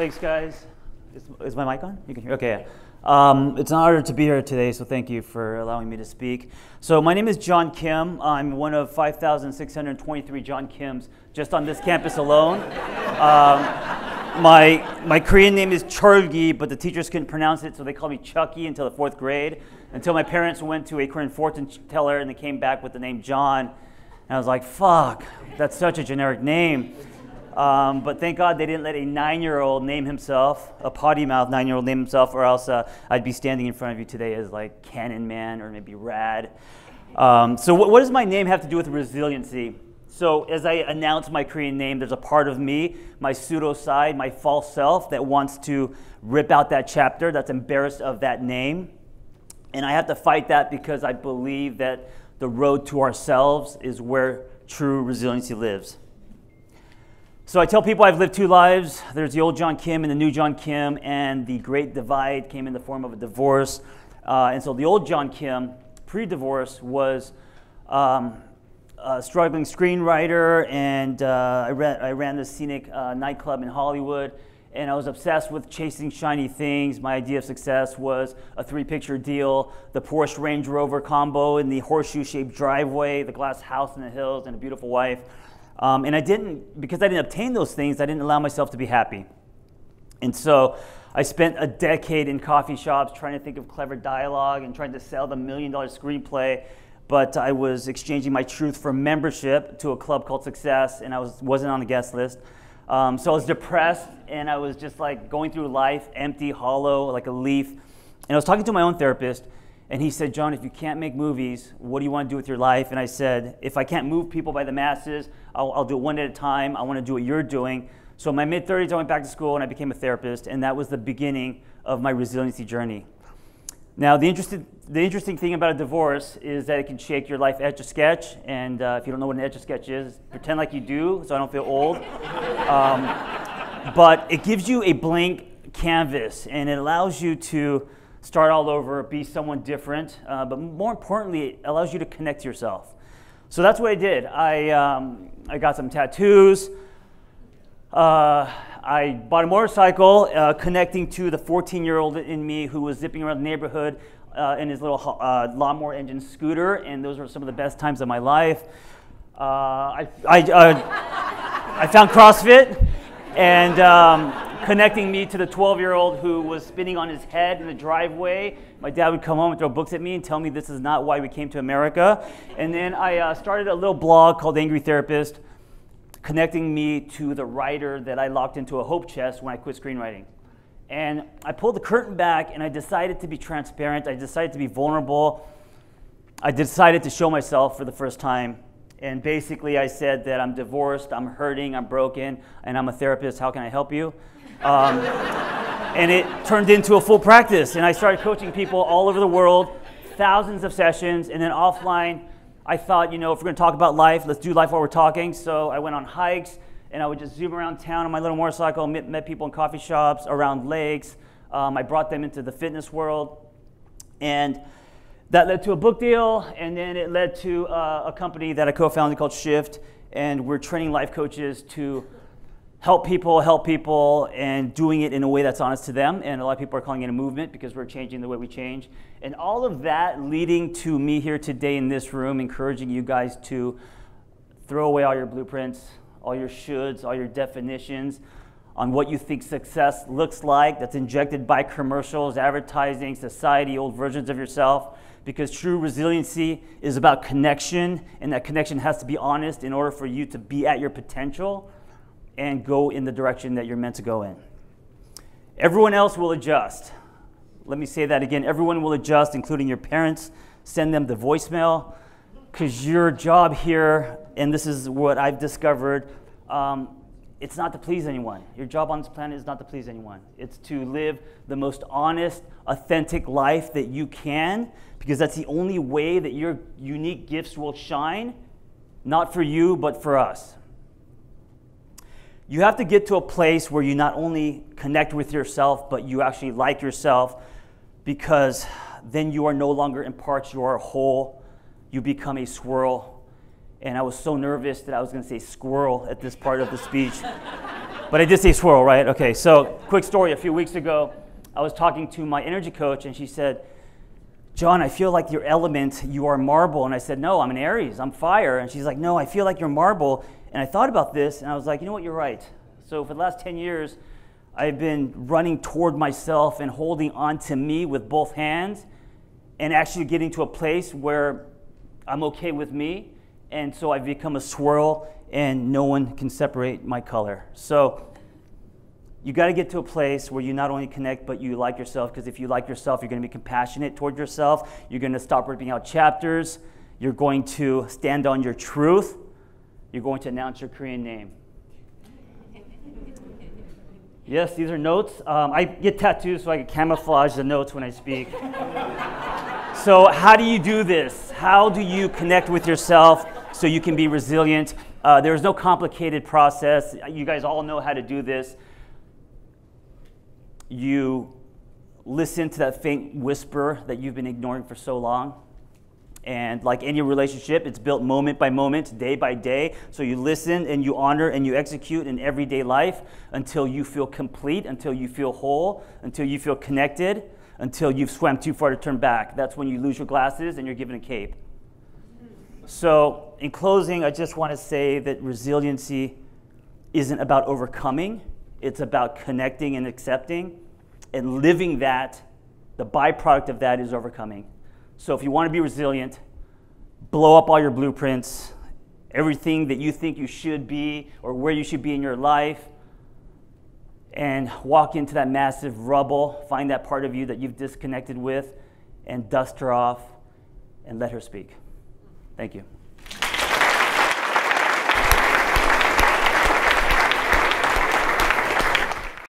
Thanks, guys. Is my mic on? You can hear? Okay. It's an honor to be here today, so thank you for allowing me to speak. So my name is John Kim. I'm one of 5,623 John Kims just on this campus alone. My Korean name is Cheolgi, but the teachers couldn't pronounce it, so they called me Chucky until the 4th grade, until my parents went to a Korean fortune teller and they came back with the name John. And I was like, fuck, that's such a generic name. But thank God they didn't let a 9-year-old name himself, a potty mouth 9-year-old name himself, or else I'd be standing in front of you today as like Cannon Man or maybe Rad. So what does my name have to do with resiliency? So as I announce my Korean name, there's a part of me, my pseudo side, my false self, that wants to rip out that chapter, that's embarrassed of that name. And I have to fight that because I believe that the road to ourselves is where true resiliency lives. So I tell people I've lived 2 lives. There's the old John Kim and the new John Kim, and the great divide came in the form of a divorce. And so the old John Kim, pre-divorce, was a struggling screenwriter, and I ran this scenic nightclub in Hollywood, and I was obsessed with chasing shiny things. My idea of success was a 3-picture deal, the Porsche Range Rover combo in the horseshoe-shaped driveway, the glass house in the hills, and a beautiful wife. And because I didn't obtain those things, I didn't allow myself to be happy. And so I spent a decade in coffee shops trying to think of clever dialogue and trying to sell the $1 million screenplay, but I was exchanging my truth for membership to a club called Success, and I wasn't on the guest list. So I was depressed, and I was just like going through life, empty, hollow, like a leaf. And I was talking to my own therapist, and he said, John, if you can't make movies, what do you want to do with your life? And I said, if I can't move people by the masses, I'll do it one at a time. I want to do what you're doing. So in my mid-30s, I went back to school, and I became a therapist, and that was the beginning of my resiliency journey. Now, the interesting thing about a divorce is that it can shake your life etch-a-sketch, and if you don't know what an etch-a-sketch is, pretend like you do so I don't feel old. But it gives you a blank canvas, and it allows you to start all over, be someone different, but more importantly, it allows you to connect to yourself. So that's what I did. I got some tattoos. I bought a motorcycle, connecting to the 14-year-old in me who was zipping around the neighborhood in his little lawnmower engine scooter, and those were some of the best times of my life. I found CrossFit, and connecting me to the 12-year-old who was spinning on his head in the driveway. My dad would come home and throw books at me and tell me this is not why we came to America. And then I started a little blog called Angry Therapist, connecting me to the writer that I locked into a hope chest when I quit screenwriting. And I pulled the curtain back, and I decided to be transparent. I decided to be vulnerable. I decided to show myself for the first time. And basically, I said that I'm divorced, I'm hurting, I'm broken, and I'm a therapist. How can I help you? And it turned into a full practice. And I started coaching people all over the world, thousands of sessions. And then offline, I thought, if we're going to talk about life, let's do life while we're talking. So I went on hikes, and I would just zoom around town on my little motorcycle, met people in coffee shops, around lakes. I brought them into the fitness world. And that led to a book deal, and then it led to a company that I co-founded called Shift, and we're training life coaches to help people, and doing it in a way that's honest to them. And a lot of people are calling it a movement because we're changing the way we change. And all of that leading to me here today in this room, encouraging you guys to throw away all your blueprints, all your shoulds, all your definitions on what you think success looks like that's injected by commercials, advertising, society, old versions of yourself. Because true resiliency is about connection, and that connection has to be honest in order for you to be at your potential and go in the direction that you're meant to go in. Everyone else will adjust. Let me say that again. Everyone will adjust, including your parents. Send them the voicemail, because your job here, and this is what I've discovered, it's not to please anyone. Your job on this planet is not to please anyone. It's to live the most honest, authentic life that you can, because that's the only way that your unique gifts will shine, not for you, but for us. You have to get to a place where you not only connect with yourself, but you actually like yourself, because then you are no longer in parts, you are a whole. You become a swirl. And I was so nervous that I was going to say squirrel at this part of the speech. But I did say swirl, right? Okay, so quick story. A few weeks ago, I was talking to my energy coach, and she said, John, I feel like your element, you are marble. And I said, no, I'm an Aries, I'm fire. And she's like, no, I feel like you're marble. And I thought about this, and I was like, you know what, you're right. So for the last 10 years, I've been running toward myself and holding on to me with both hands and actually getting to a place where I'm okay with me. And so I've become a swirl, and no one can separate my color. So you got to get to a place where you not only connect, but you like yourself, because if you like yourself, you're going to be compassionate toward yourself. You're going to stop ripping out chapters. You're going to stand on your truth. You're going to announce your Korean name. Yes, these are notes. I get tattoos so I can camouflage the notes when I speak. So how do you do this? How do you connect with yourself so you can be resilient? There's no complicated process. You guys all know how to do this. You listen to that faint whisper that you've been ignoring for so long. And like any relationship, it's built moment by moment, day by day. So you listen and you honor and you execute in everyday life until you feel complete, until you feel whole, until you feel connected, until you've swam too far to turn back. That's when you lose your glasses and you're given a cape. So in closing, I just want to say that resiliency isn't about overcoming. It's about connecting and accepting and living that. The byproduct of that is overcoming. So if you want to be resilient, blow up all your blueprints, everything that you think you should be or where you should be in your life, and walk into that massive rubble, find that part of you that you've disconnected with, and dust her off and let her speak. Thank you.